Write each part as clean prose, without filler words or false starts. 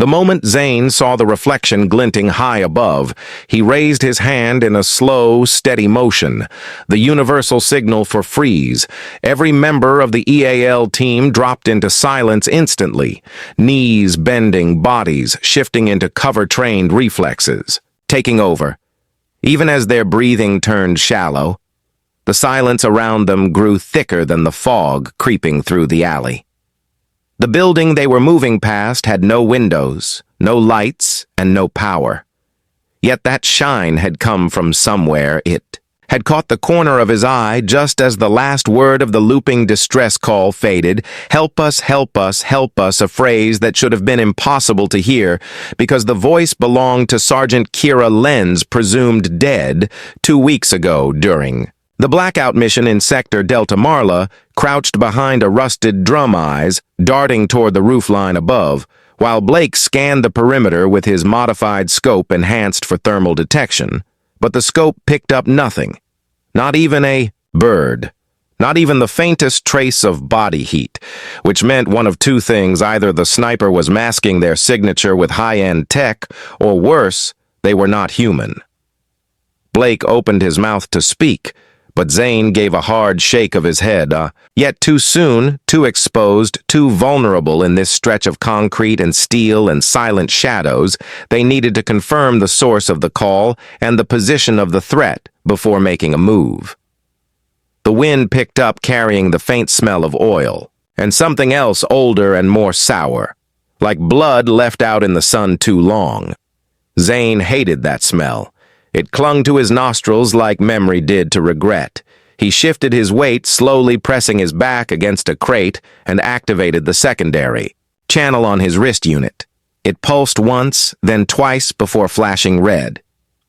The moment Zane saw the reflection glinting high above, he raised his hand in a slow, steady motion, the universal signal for freeze. Every member of the EAL team dropped into silence instantly, knees bending, bodies shifting into cover-trained reflexes, taking over. Even as their breathing turned shallow, the silence around them grew thicker than the fog creeping through the alley. The building they were moving past had no windows, no lights, and no power. Yet that shine had come from somewhere. It had caught the corner of his eye just as the last word of the looping distress call faded. "Help us, help us, help us," a phrase that should have been impossible to hear because the voice belonged to Sergeant Kira Lenz, presumed dead 2 weeks ago during the blackout mission in Sector Delta. Marla crouched behind a rusted drum, eyes darting toward the roofline above, while Blake scanned the perimeter with his modified scope enhanced for thermal detection. But the scope picked up nothing. Not even a bird. Not even the faintest trace of body heat, which meant one of two things: either the sniper was masking their signature with high-end tech, or worse, they were not human. Blake opened his mouth to speak, but Zane gave a hard shake of his head. Yet too soon, too exposed, too vulnerable in this stretch of concrete and steel and silent shadows, they needed to confirm the source of the call and the position of the threat before making a move. The wind picked up, carrying the faint smell of oil, and something else older and more sour, like blood left out in the sun too long. Zane hated that smell. It clung to his nostrils like memory did to regret. He shifted his weight, slowly pressing his back against a crate, and activated the secondary channel on his wrist unit. It pulsed once, then twice before flashing red.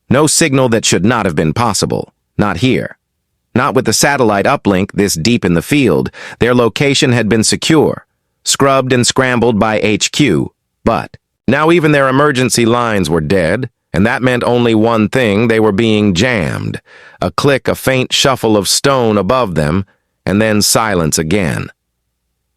No signal that should not have been possible. Not here. Not with the satellite uplink this deep in the field. Their location had been secure, scrubbed and scrambled by HQ. But now even their emergency lines were dead. And that meant only one thing: they were being jammed. A click, a faint shuffle of stone above them, and then silence again.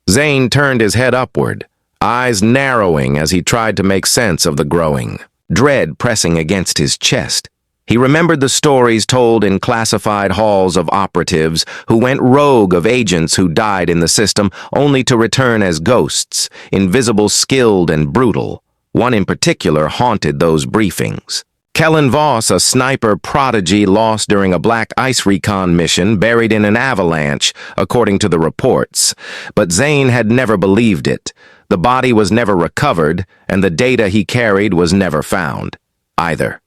Zane turned his head upward, eyes narrowing as he tried to make sense of the growing dread pressing against his chest. He remembered the stories told in classified halls of operatives who went rogue, of agents who died in the system only to return as ghosts, invisible, skilled, and brutal. One in particular haunted those briefings. Kellen Voss, a sniper prodigy lost during a black ice recon mission, buried in an avalanche, according to the reports. But Zane had never believed it. The body was never recovered, and the data he carried was never found, either.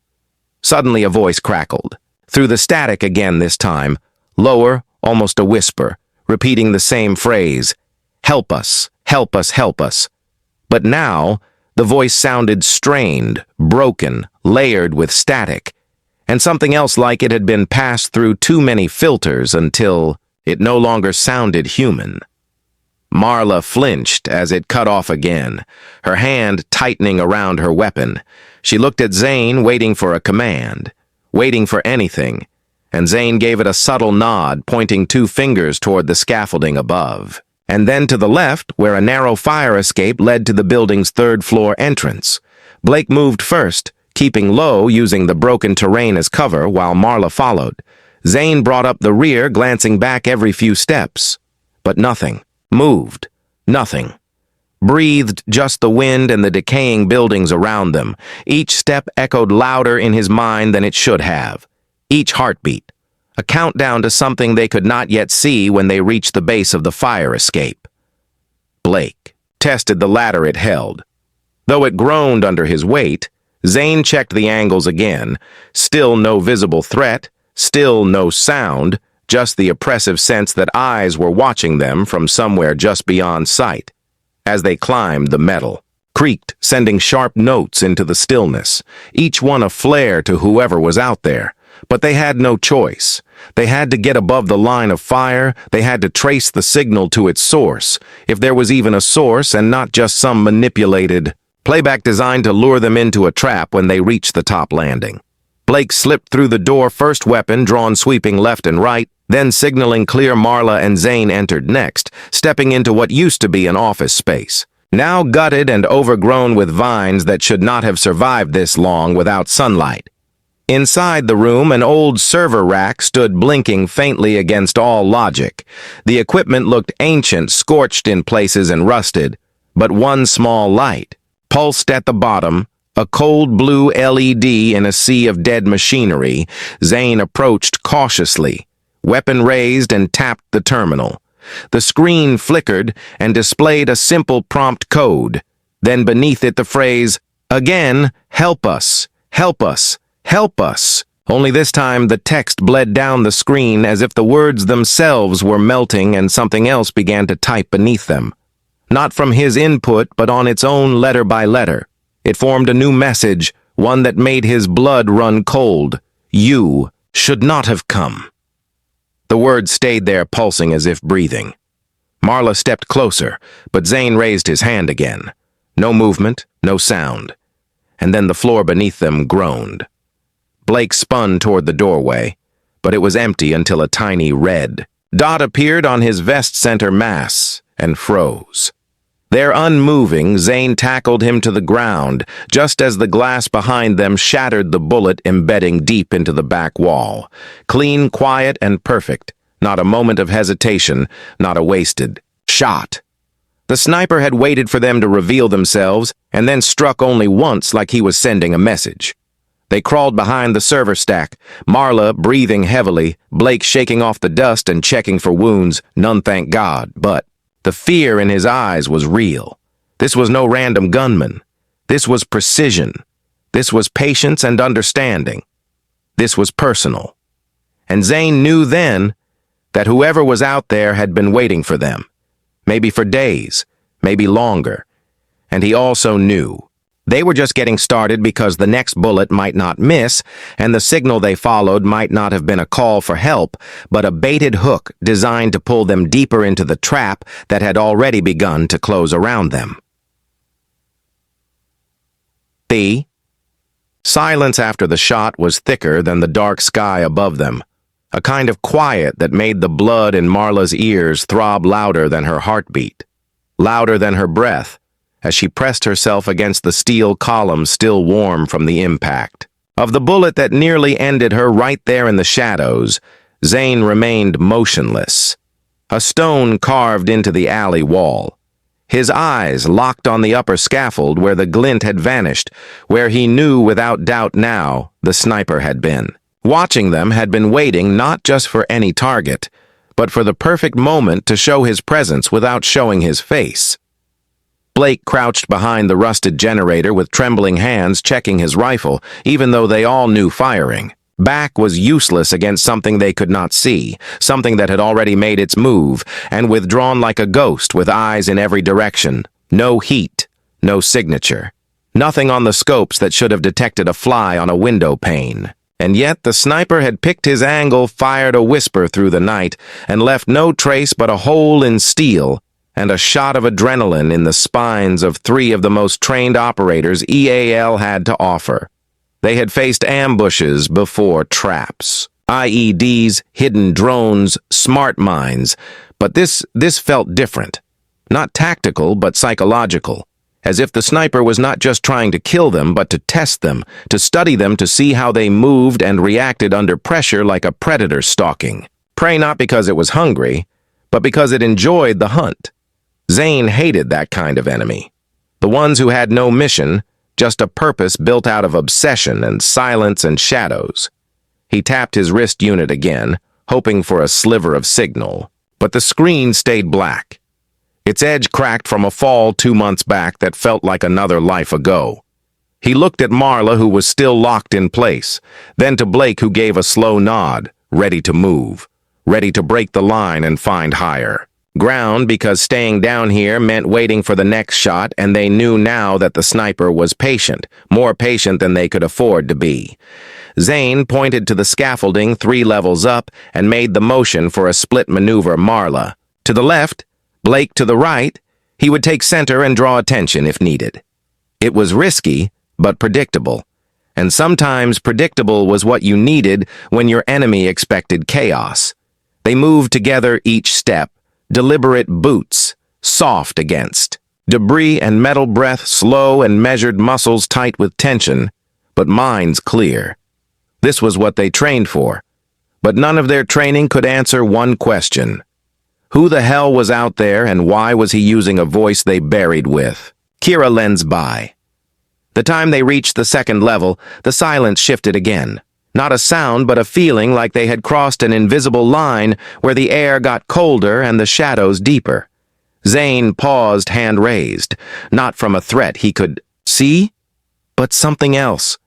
Suddenly a voice crackled. Through the static again this time, lower, almost a whisper, repeating the same phrase: "Help us, help us, help us." But now the voice sounded strained, broken, layered with static, and something else like it had been passed through too many filters until it no longer sounded human. Marla flinched as it cut off again, her hand tightening around her weapon. She looked at Zane, waiting for a command, waiting for anything, and Zane gave it a subtle nod, pointing 2 fingers toward the scaffolding above. And then to the left, where a narrow fire escape led to the building's 3rd-floor entrance. Blake moved first, keeping low, using the broken terrain as cover, while Marla followed. Zane brought up the rear, glancing back every few steps. But nothing moved. Nothing. Breathed just the wind and the decaying buildings around them. Each step echoed louder in his mind than it should have. Each heartbeat a countdown to something they could not yet see when they reached the base of the fire escape. Blake tested the ladder it held. Though it groaned under his weight, Zane checked the angles again. Still no visible threat, still no sound, just the oppressive sense that eyes were watching them from somewhere just beyond sight. As they climbed, the metal creaked, sending sharp notes into the stillness, each one a flare to whoever was out there. But they had no choice. They had to get above the line of fire. They had to trace the signal to its source, if there was even a source, and not just some manipulated playback designed to lure them into a trap when they reached the top landing. Blake slipped through the door, first weapon drawn, sweeping left and right, then signaling clear. Marla and Zane entered next, stepping into what used to be an office space. now gutted and overgrown with vines that should not have survived this long without sunlight. Inside the room, an old server rack stood blinking faintly against all logic. The equipment looked ancient, scorched in places and rusted, but one small light pulsed at the bottom, a cold blue LED in a sea of dead machinery. Zane approached cautiously, weapon raised, and tapped the terminal. The screen flickered and displayed a simple prompt code. Then beneath it the phrase, "Again, help us, help us, help us." Only this time the text bled down the screen as if the words themselves were melting and something else began to type beneath them. Not from his input, but on its own letter by letter. It formed a new message, one that made his blood run cold. "You should not have come." The words stayed there pulsing as if breathing. Marla stepped closer, but Zane raised his hand again. No movement, no sound. And then the floor beneath them groaned. Blake spun toward the doorway, but it was empty until a tiny red dot appeared on his vest center mass and froze. There unmoving, Zane tackled him to the ground, just as the glass behind them shattered, the bullet embedding deep into the back wall. Clean, quiet, and perfect. Not a moment of hesitation, not a wasted shot. The sniper had waited for them to reveal themselves, and then struck only once like he was sending a message. They crawled behind the server stack, Marla breathing heavily, Blake shaking off the dust and checking for wounds, none thank God, but the fear in his eyes was real. This was no random gunman. This was precision. This was patience and understanding. This was personal. And Zane knew then that whoever was out there had been waiting for them. Maybe for days, maybe longer. And he also knew they were just getting started because the next bullet might not miss, and the signal they followed might not have been a call for help, but a baited hook designed to pull them deeper into the trap that had already begun to close around them. The silence after the shot was thicker than the dark sky above them, a kind of quiet that made the blood in Marla's ears throb louder than her heartbeat, louder than her breath, as she pressed herself against the steel column still warm from the impact. Of the bullet that nearly ended her right there in the shadows, Zane remained motionless, a stone carved into the alley wall. His eyes locked on the upper scaffold where the glint had vanished, where he knew without doubt now the sniper had been. Watching them had been waiting not just for any target, but for the perfect moment to show his presence without showing his face. Blake crouched behind the rusted generator with trembling hands, checking his rifle, even though they all knew firing. Back was useless against something they could not see, something that had already made its move, and withdrawn like a ghost with eyes in every direction. No heat, no signature. Nothing on the scopes that should have detected a fly on a window pane. And yet the sniper had picked his angle, fired a whisper through the night, and left no trace but a hole in steel and a shot of adrenaline in the spines of 3 of the most trained operators EAL had to offer. They had faced ambushes before, traps, IEDs, hidden drones, smart mines, but this felt different. Not tactical, but psychological, as if the sniper was not just trying to kill them, but to test them, to study them, to see how they moved and reacted under pressure like a predator stalking. Prey not because it was hungry, but because it enjoyed the hunt. Zane hated that kind of enemy. The ones who had no mission, just a purpose built out of obsession and silence and shadows. He tapped his wrist unit again, hoping for a sliver of signal, but the screen stayed black. Its edge cracked from a fall 2 months back that felt like another life ago. He looked at Marla, who was still locked in place, then to Blake, who gave a slow nod, ready to move, ready to break the line and find higher ground, because staying down here meant waiting for the next shot, and they knew now that the sniper was patient, more patient than they could afford to be. Zane pointed to the scaffolding 3 levels up and made the motion for a split maneuver. Marla to the left, Blake to the right. He would take center and draw attention if needed. It was risky, but predictable. And sometimes predictable was what you needed when your enemy expected chaos. They moved together each step, deliberate boots, soft against Debris and metal breath, slow and measured, muscles tight with tension, but minds clear. This was what they trained for. But none of their training could answer one question. Who the hell was out there, and why was he using a voice they buried with? Kira lends by. The time they reached the second level, the silence shifted again. Not a sound, but a feeling like they had crossed an invisible line where the air got colder and the shadows deeper. Zane paused, hand raised. Not from a threat he could see, but something else.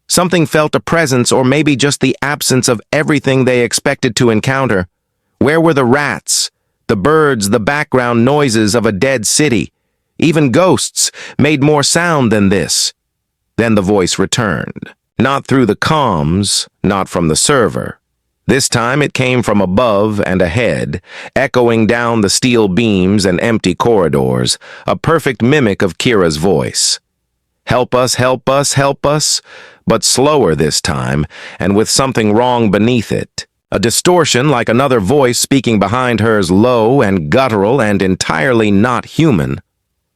Something felt a presence, or maybe just the absence of everything they expected to encounter. Where were the rats, the birds, the background noises of a dead city? Even ghosts made more sound than this. Then the voice returned. Not through the comms, not from the server. This time it came from above and ahead, echoing down the steel beams and empty corridors, a perfect mimic of Kira's voice. Help us, help us, help us, but slower this time, and with something wrong beneath it. A distortion like another voice speaking behind hers, low and guttural and entirely not human.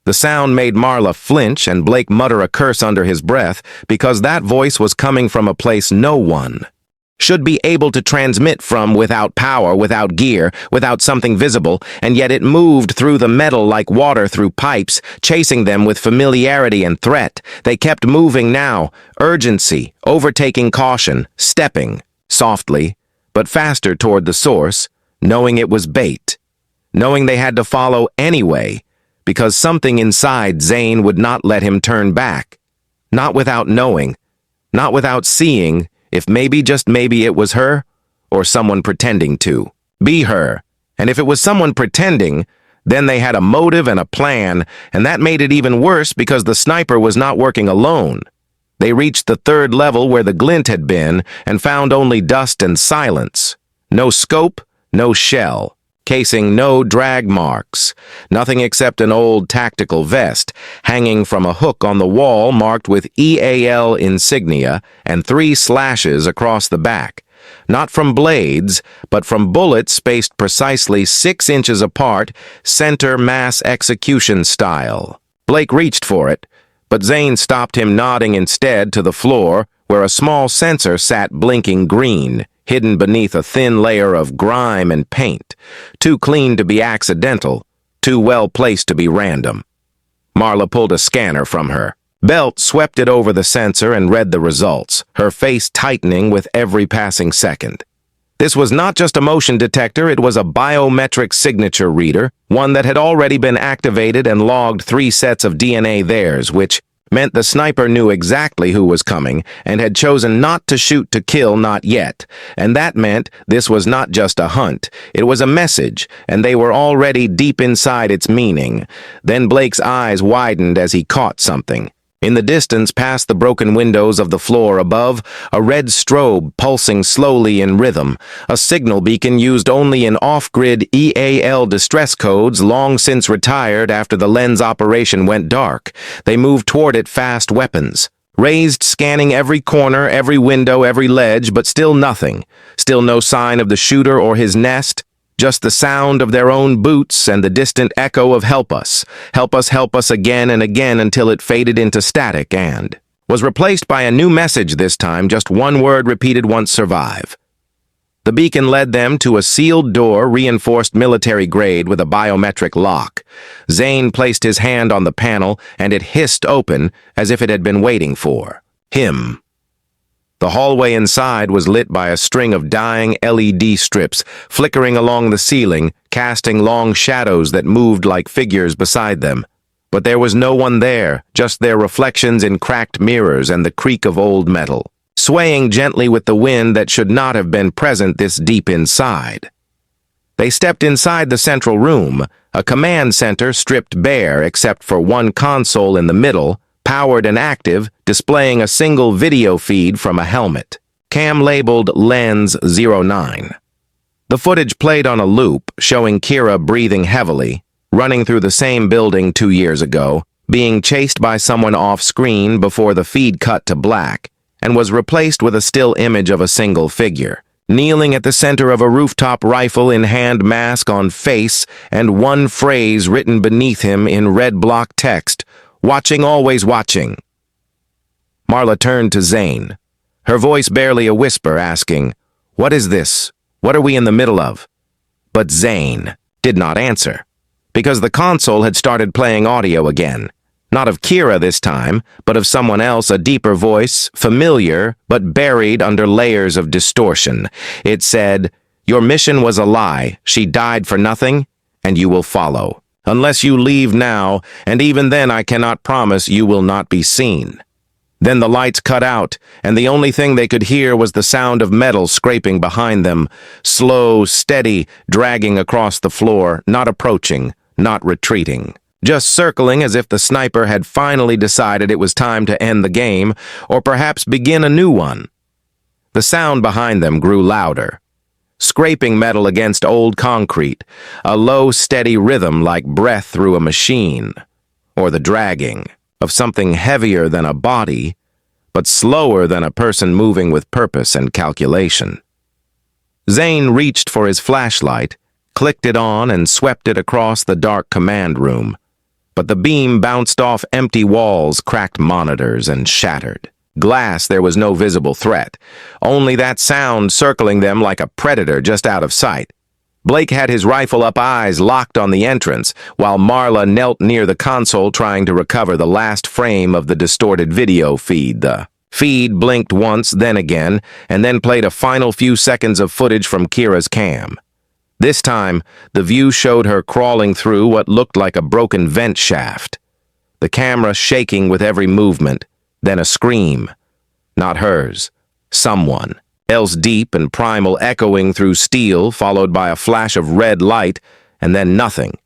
The sound made Marla flinch and Blake mutter a curse under his breath, because that voice was coming from a place no one should be able to transmit from, without power, without gear, without something visible, and yet it moved through the metal like water through pipes, chasing them with familiarity and threat. They kept moving now, urgency, overtaking caution, stepping, softly, but faster toward the source, knowing it was bait, knowing they had to follow anyway, because something inside Zane would not let him turn back. Not without knowing, not without seeing, if maybe, just maybe, it was her, or someone pretending to be her. And if it was someone pretending, then they had a motive and a plan, and that made it even worse because the sniper was not working alone. They reached the third level where the glint had been, and found only dust and silence. No scope, no shell. Casing, no drag marks. Nothing except an old tactical vest, hanging from a hook on the wall marked with EAL insignia and 3 slashes across the back. Not from blades, but from bullets spaced precisely 6 inches apart, center mass execution style. Blake reached for it, but Zane stopped him, nodding instead to the floor, where a small sensor sat blinking green, hidden beneath a thin layer of grime and paint, too clean to be accidental, too well placed to be random. Marla pulled a scanner from her belt, swept it over the sensor, and read the results, her face tightening with every passing second. This was not just a motion detector, it was a biometric signature reader, one that had already been activated and logged 3 sets of DNA theirs, which meant the sniper knew exactly who was coming and had chosen not to shoot to kill, not yet. And that meant this was not just a hunt. It was a message, and they were already deep inside its meaning. Then Blake's eyes widened as he caught something. In the distance, past the broken windows of the floor above, a red strobe pulsing slowly in rhythm, a signal beacon used only in off-grid EAL distress codes long since retired after the lens operation went dark. They moved toward it, fast, weapons raised, scanning every corner, every window, every ledge, but still nothing. Still no sign of the shooter or his nest. Just the sound of their own boots and the distant echo of help us, help us again and again until it faded into static and was replaced by a new message this time, just one word repeated once: survive. The beacon led them to a sealed door, reinforced military grade with a biometric lock. Zane placed his hand on the panel and it hissed open as if it had been waiting for him. The hallway inside was lit by a string of dying LED strips flickering along the ceiling, casting long shadows that moved like figures beside them. But there was no one there, just their reflections in cracked mirrors and the creak of old metal, swaying gently with the wind that should not have been present this deep inside. They stepped inside the central room, a command center stripped bare except for one console in the middle, powered and active, displaying a single video feed from a helmet. Cam labeled Lens 09. The footage played on a loop, showing Kira breathing heavily, running through the same building 2 years ago, being chased by someone off-screen before the feed cut to black, and was replaced with a still image of a single figure, kneeling at the center of a rooftop rifle in hand, mask on face, and one phrase written beneath him in red block text, "Watching, always watching." Marla turned to Zane, her voice barely a whisper, asking, "What is this? What are we in the middle of?" But Zane did not answer, because the console had started playing audio again. Not of Kira this time, but of someone else, a deeper voice, familiar, but buried under layers of distortion. It said, "Your mission was a lie. She died for nothing, and you will follow. Unless you leave now, and even then I cannot promise you will not be seen." Then the lights cut out, and the only thing they could hear was the sound of metal scraping behind them, slow, steady, dragging across the floor, not approaching, not retreating. Just circling as if the sniper had finally decided it was time to end the game, or perhaps begin a new one. The sound behind them grew louder, scraping metal against old concrete, a low, steady rhythm like breath through a machine, or the dragging of something heavier than a body, but slower than a person moving with purpose and calculation. Zane reached for his flashlight, clicked it on, and swept it across the dark command room. But the beam bounced off empty walls, cracked monitors, and shattered. Glass, there was no visible threat, only that sound circling them like a predator just out of sight. Blake had his rifle up, eyes locked on the entrance, while Marla knelt near the console trying to recover the last frame of the distorted video feed. The feed blinked once, then again, and then played a final few seconds of footage from Kira's cam. This time, the view showed her crawling through what looked like a broken vent shaft, the camera shaking with every movement, then a scream. Not hers. Someone else, deep and primal, echoing through steel, followed by a flash of red light, and then nothing.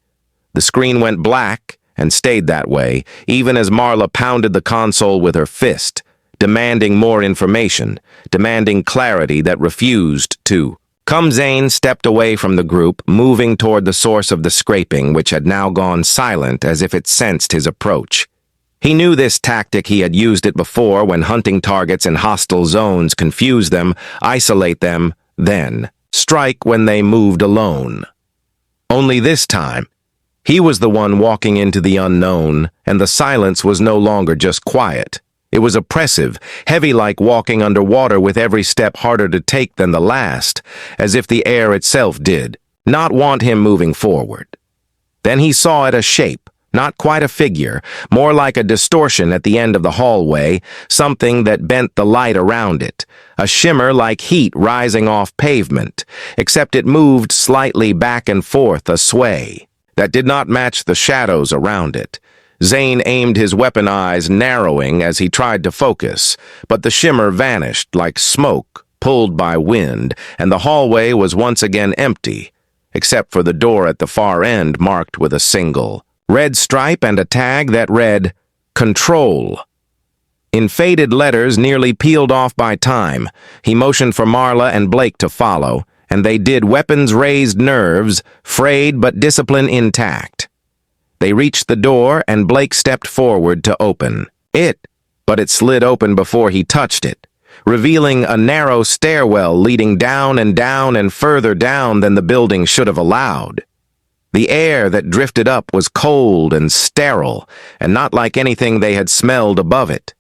The screen went black and stayed that way, even as Marla pounded the console with her fist, demanding more information, demanding clarity that refused to come. Zane stepped away from the group, moving toward the source of the scraping, which had now gone silent as if it sensed his approach. He knew this tactic. He had used it before when hunting targets in hostile zones, confuse them, isolate them, then strike when they moved alone. Only this time, he was the one walking into the unknown, and the silence was no longer just quiet. It was oppressive, heavy like walking underwater, with every step harder to take than the last, as if the air itself did not want him moving forward. Then he saw it, a shape, not quite a figure, more like a distortion at the end of the hallway, something that bent the light around it, a shimmer like heat rising off pavement, except it moved slightly back and forth, a sway that did not match the shadows around it. Zane aimed his weapon, eyes narrowing as he tried to focus, but the shimmer vanished like smoke pulled by wind, and the hallway was once again empty, except for the door at the far end marked with a single red stripe and a tag that read, "Control." In faded letters nearly peeled off by time, he motioned for Marla and Blake to follow, and they did, weapons raised, nerves frayed but discipline intact. They reached the door, and Blake stepped forward to open it, but it slid open before he touched it, revealing a narrow stairwell leading down and further down than the building should have allowed. The air that drifted up was cold and sterile, and not like anything they had smelled above it.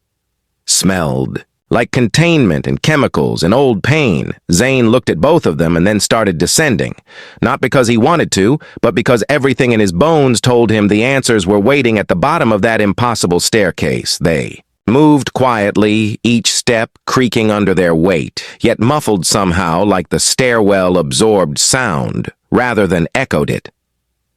Smelled like containment and chemicals and old pain. Zane looked at both of them and then started descending, not because he wanted to, but because everything in his bones told him the answers were waiting at the bottom of that impossible staircase. They moved quietly, each step creaking under their weight, yet muffled somehow, like the stairwell absorbed sound rather than echoed it.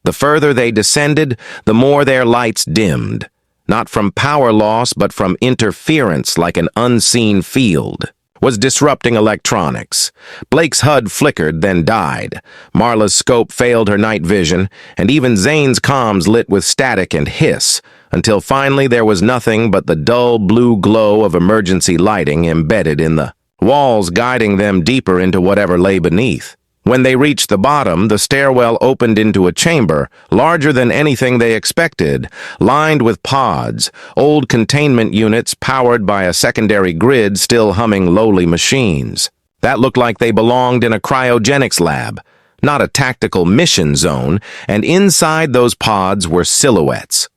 The further they descended, the more their lights dimmed, not from power loss but from interference, like an unseen field was disrupting electronics. Blake's HUD flickered, then died. Marla's scope failed her night vision, and even Zane's comms lit with static and hiss, until finally there was nothing but the dull blue glow of emergency lighting embedded in the walls, guiding them deeper into whatever lay beneath. When they reached the bottom, the stairwell opened into a chamber, larger than anything they expected, lined with pods, old containment units powered by a secondary grid still humming lowly machines. That looked like they belonged in a cryogenics lab, not a tactical mission zone, and inside those pods were silhouettes.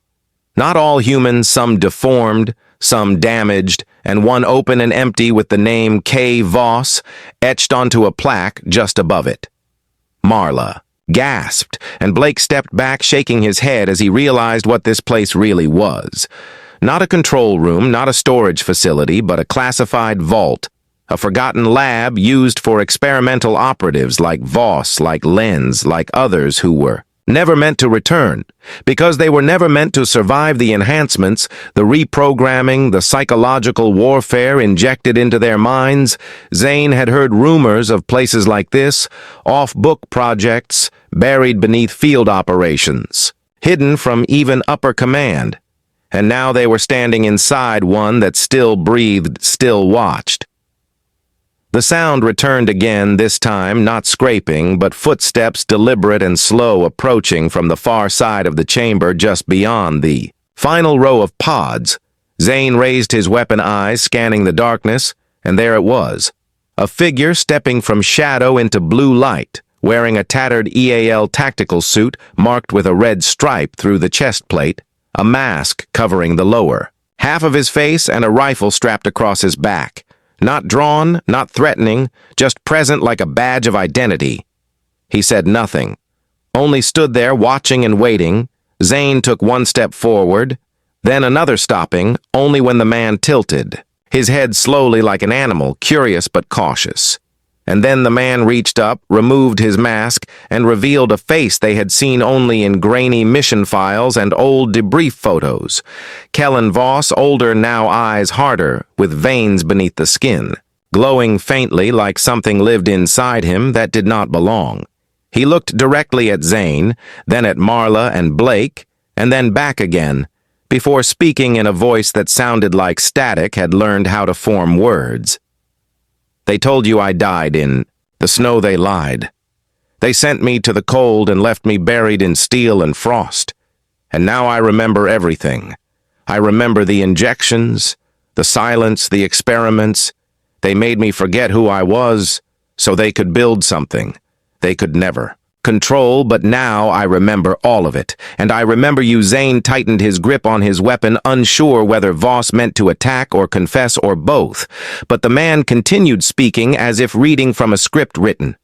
Not all human, some deformed, some damaged, and one open and empty with the name K. Voss etched onto a plaque just above it. Marla gasped, and Blake stepped back, shaking his head as he realized what this place really was. Not a control room, not a storage facility, but a classified vault, a forgotten lab used for experimental operatives like Voss, like Lenz, like others who were never meant to return, because they were never meant to survive the enhancements, the reprogramming, the psychological warfare injected into their minds. Zane had heard rumors of places like this, off-book projects, buried beneath field operations, hidden from even upper command. And now they were standing inside one that still breathed, still watched. The sound returned again, this time not scraping, but footsteps deliberate and slow approaching from the far side of the chamber just beyond the final row of pods. Zane raised his weapon eyes, scanning the darkness, and there it was. A figure stepping from shadow into blue light, wearing a tattered EAL tactical suit marked with a red stripe through the chest plate, a mask covering the lower half of his face, and a rifle strapped across his back. Not drawn, not threatening, just present like a badge of identity. He said nothing, only stood there watching and waiting. Zane took one step forward, then another, stopping only when the man tilted, his head slowly like an animal, curious but cautious. And then the man reached up, removed his mask, and revealed a face they had seen only in grainy mission files and old debrief photos. Kellen Voss, older now, eyes harder, with veins beneath the skin, glowing faintly like something lived inside him that did not belong. He looked directly at Zane, then at Marla and Blake, and then back again, before speaking in a voice that sounded like static had learned how to form words. They told you I died in the snow. They lied. They sent me to the cold and left me buried in steel and frost. And now I remember everything. I remember the injections, the silence, the experiments. They made me forget who I was so they could build something they could never control, but now I remember all of it. And I remember you. Zane tightened his grip on his weapon, unsure whether Voss meant to attack or confess or both. But the man continued speaking as if reading from a script written.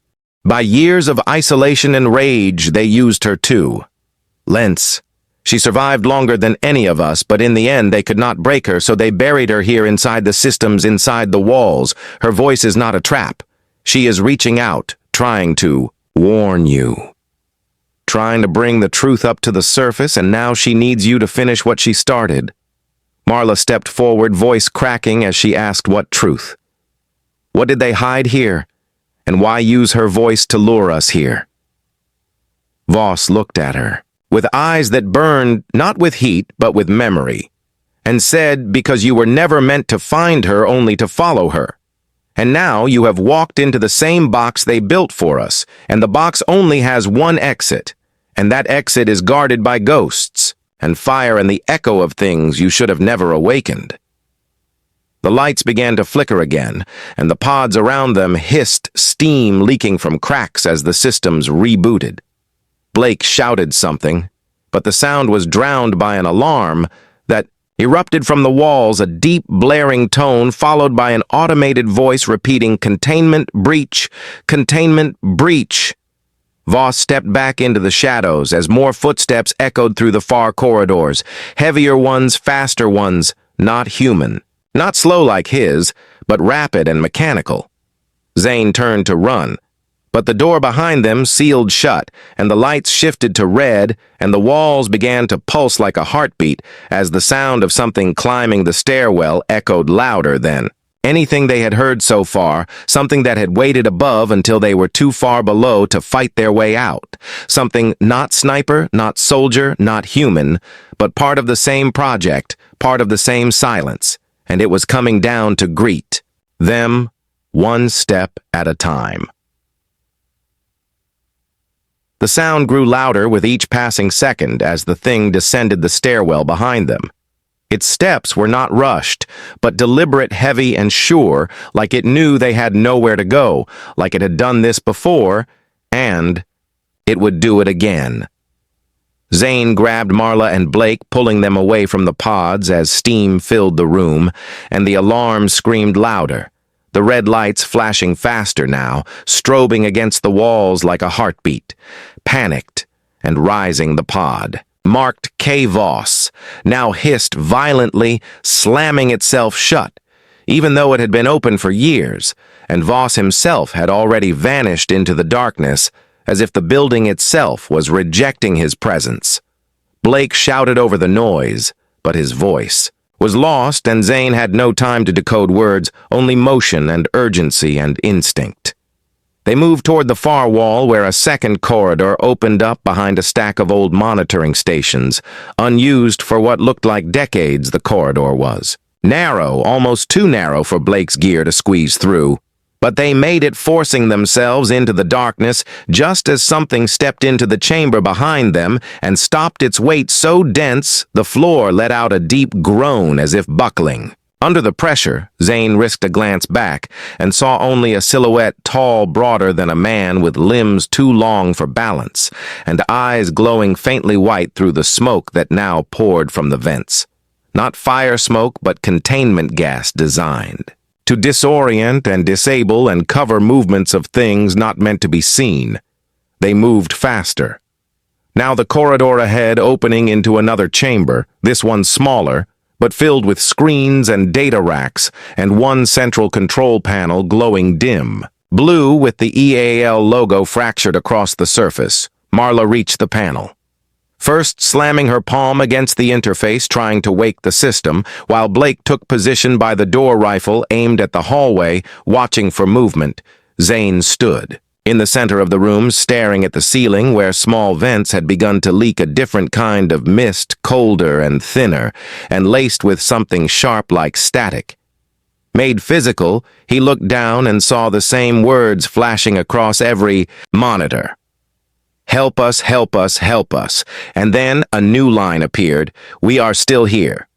By years of isolation and rage, they used her too. Lenz. She survived longer than any of us, but in the end they could not break her, so they buried her here inside the systems, inside the walls. Her voice is not a trap. She is reaching out, trying to warn you, trying to bring the truth up to the surface, and now she needs you to finish what she started. Marla stepped forward, voice cracking as she asked what truth. What did they hide here, and why use her voice to lure us here? Voss looked at her, with eyes that burned not with heat but with memory, and said, because you were never meant to find her, only to follow her. And now you have walked into the same box they built for us, and the box only has one exit, and that exit is guarded by ghosts, and fire and the echo of things you should have never awakened. The lights began to flicker again, and the pods around them hissed, steam leaking from cracks as the systems rebooted. Blake shouted something, but the sound was drowned by an alarm that erupted from the walls, a deep, blaring tone followed by an automated voice repeating, "Containment breach, containment breach." Voss stepped back into the shadows as more footsteps echoed through the far corridors, heavier ones, faster ones, not human, not slow like his, but rapid and mechanical. Zane turned to run, but the door behind them sealed shut, and the lights shifted to red, and the walls began to pulse like a heartbeat as the sound of something climbing the stairwell echoed louder than anything they had heard so far, something that had waited above until they were too far below to fight their way out, something not sniper, not soldier, not human, but part of the same project, part of the same silence, and it was coming down to greet them one step at a time. The sound grew louder with each passing second as the thing descended the stairwell behind them. Its steps were not rushed, but deliberate, heavy, and sure, like it knew they had nowhere to go, like it had done this before, and it would do it again. Zane grabbed Marla and Blake, pulling them away from the pods as steam filled the room, and the alarm screamed louder, the red lights flashing faster now, strobing against the walls like a heartbeat, panicked and rising the pod. Marked K. Voss now hissed violently, slamming itself shut, even though it had been open for years, and Voss himself had already vanished into the darkness, as if the building itself was rejecting his presence. Blake shouted over the noise, but his voice was lost, and Zane had no time to decode words, only motion and urgency and instinct. They moved toward the far wall where a second corridor opened up behind a stack of old monitoring stations, unused for what looked like decades the corridor was. Narrow, almost too narrow for Blake's gear to squeeze through. But they made it, forcing themselves into the darkness just as something stepped into the chamber behind them and stopped its weight so dense the floor let out a deep groan as if buckling. Under the pressure, Zane risked a glance back and saw only a silhouette tall, broader than a man, with limbs too long for balance, and eyes glowing faintly white through the smoke that now poured from the vents. Not fire smoke, but containment gas designed to disorient and disable and cover movements of things not meant to be seen. They moved faster. Now the corridor ahead opening into another chamber, this one smaller, but filled with screens and data racks, and one central control panel glowing dim. Blue with the EAL logo fractured across the surface. Marla reached the panel, first slamming her palm against the interface, trying to wake the system, while Blake took position by the door rifle aimed at the hallway, watching for movement. Zane stood in the center of the room, staring at the ceiling where small vents had begun to leak a different kind of mist, colder and thinner, and laced with something sharp like static. Made physical, he looked down and saw the same words flashing across every monitor. "Help us, help us, help us." And then a new line appeared. "We are still here."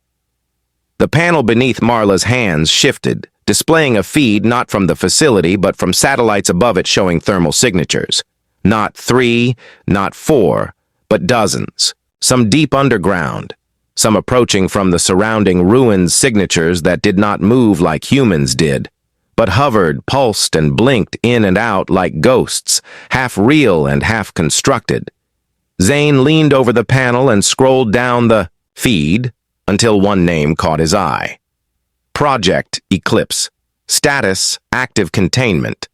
The panel beneath Marla's hands shifted, displaying a feed not from the facility but from satellites above it showing thermal signatures. Not 3, not 4, but dozens. Some deep underground, some approaching from the surrounding ruins, signatures that did not move like humans did, but hovered, pulsed, and blinked in and out like ghosts, half real and half constructed. Zane leaned over the panel and scrolled down the feed until one name caught his eye. Project Eclipse. Status Active Containment.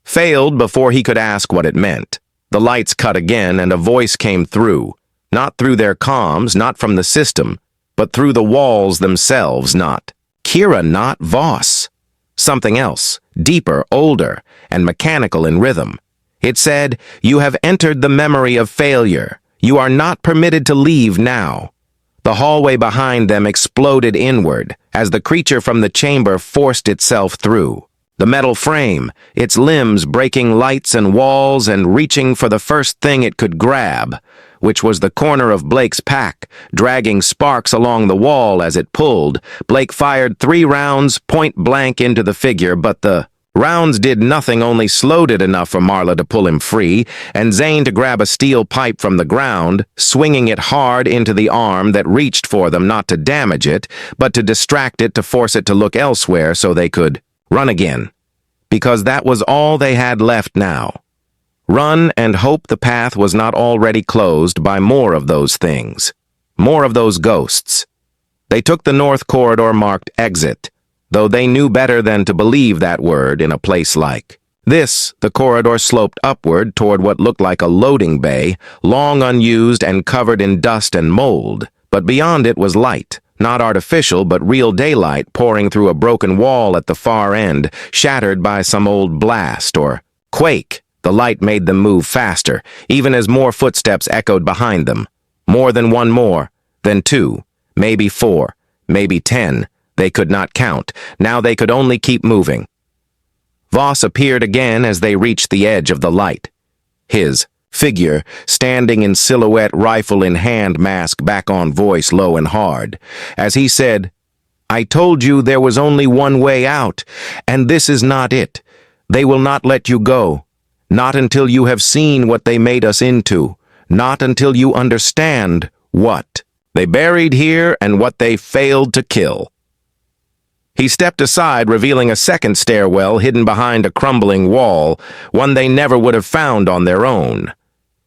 Failed before he could ask what it meant. The lights cut again and a voice came through. Not through their comms, not from the system, but through the walls themselves. Not Kira, not Voss. Something else, deeper, older, and mechanical in rhythm. It said, "You have entered the memory of failure. You are not permitted to leave now." The hallway behind them exploded inward as the creature from the chamber forced itself through. The metal frame, its limbs breaking lights and walls and reaching for the first thing it could grab, which was the corner of Blake's pack, dragging sparks along the wall as it pulled. Blake fired 3 rounds point blank into the figure, but the rounds did nothing, only slowed it enough for Marla to pull him free, and Zane to grab a steel pipe from the ground, swinging it hard into the arm that reached for them, not to damage it, but to distract it, to force it to look elsewhere so they could run again. Because that was all they had left now. Run and hope the path was not already closed by more of those things, more of those ghosts. They took the north corridor marked exit, though they knew better than to believe that word in a place like this. The corridor sloped upward toward what looked like a loading bay, long unused and covered in dust and mold, but beyond it was light, not artificial but real daylight, pouring through a broken wall at the far end, shattered by some old blast or quake. The light made them move faster, even as more footsteps echoed behind them. More than one more, then 2, maybe 4, maybe 10. They could not count. Now they could only keep moving. Voss appeared again as they reached the edge of the light. His figure, standing in silhouette, rifle in hand, mask back on, voice low and hard, as he said, "I told you there was only one way out, and this is not it. They will not let you go. Not until you have seen what they made us into. Not until you understand what they buried here and what they failed to kill." He stepped aside, revealing a second stairwell hidden behind a crumbling wall, one they never would have found on their own.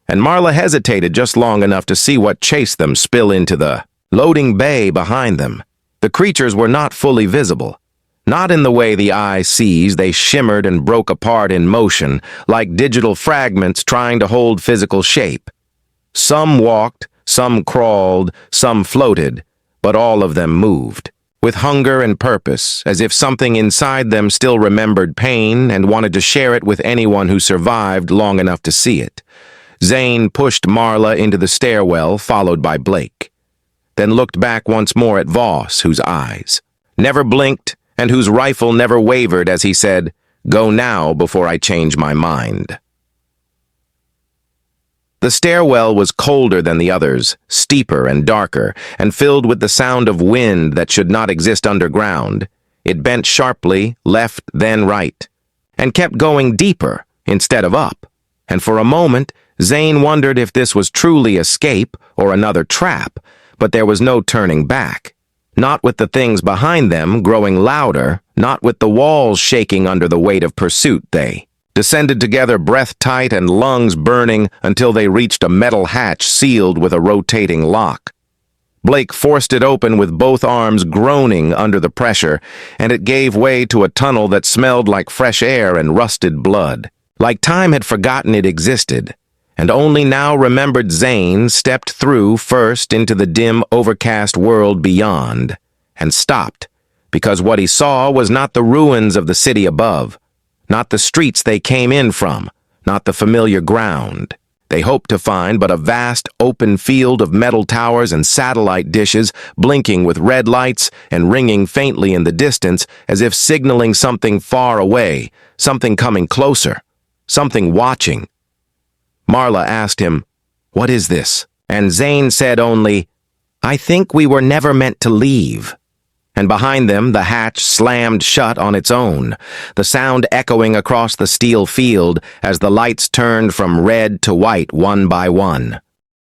And Marla hesitated just long enough to see what chased them spill into the loading bay behind them. The creatures were not fully visible. Not in the way the eye sees. They shimmered and broke apart in motion, like digital fragments trying to hold physical shape. Some walked, some crawled, some floated, but all of them moved, with hunger and purpose, as if something inside them still remembered pain and wanted to share it with anyone who survived long enough to see it. Zane pushed Marla into the stairwell, followed by Blake, then looked back once more at Voss, whose eyes never blinked and whose rifle never wavered as he said, "Go now before I change my mind." The stairwell was colder than the others, steeper and darker, and filled with the sound of wind that should not exist underground. It bent sharply, left then right, and kept going deeper instead of up. And for a moment, Zane wondered if this was truly escape or another trap, but there was no turning back. Not with the things behind them growing louder, not with the walls shaking under the weight of pursuit. They descended together, breath tight and lungs burning, until they reached a metal hatch sealed with a rotating lock. Blake forced it open with both arms, groaning under the pressure, and it gave way to a tunnel that smelled like fresh air and rusted blood. Like time had forgotten it existed, and only now remembered Zane stepped through first into the dim, overcast world beyond, and stopped, because what he saw was not the ruins of the city above, not the streets they came in from, not the familiar ground they hoped to find, but a vast, open field of metal towers and satellite dishes blinking with red lights and ringing faintly in the distance as if signaling something far away, something coming closer, something watching. Marla asked him, "What is this?" And Zane said only, "I think we were never meant to leave." And behind them, the hatch slammed shut on its own, the sound echoing across the steel field as the lights turned from red to white one by one.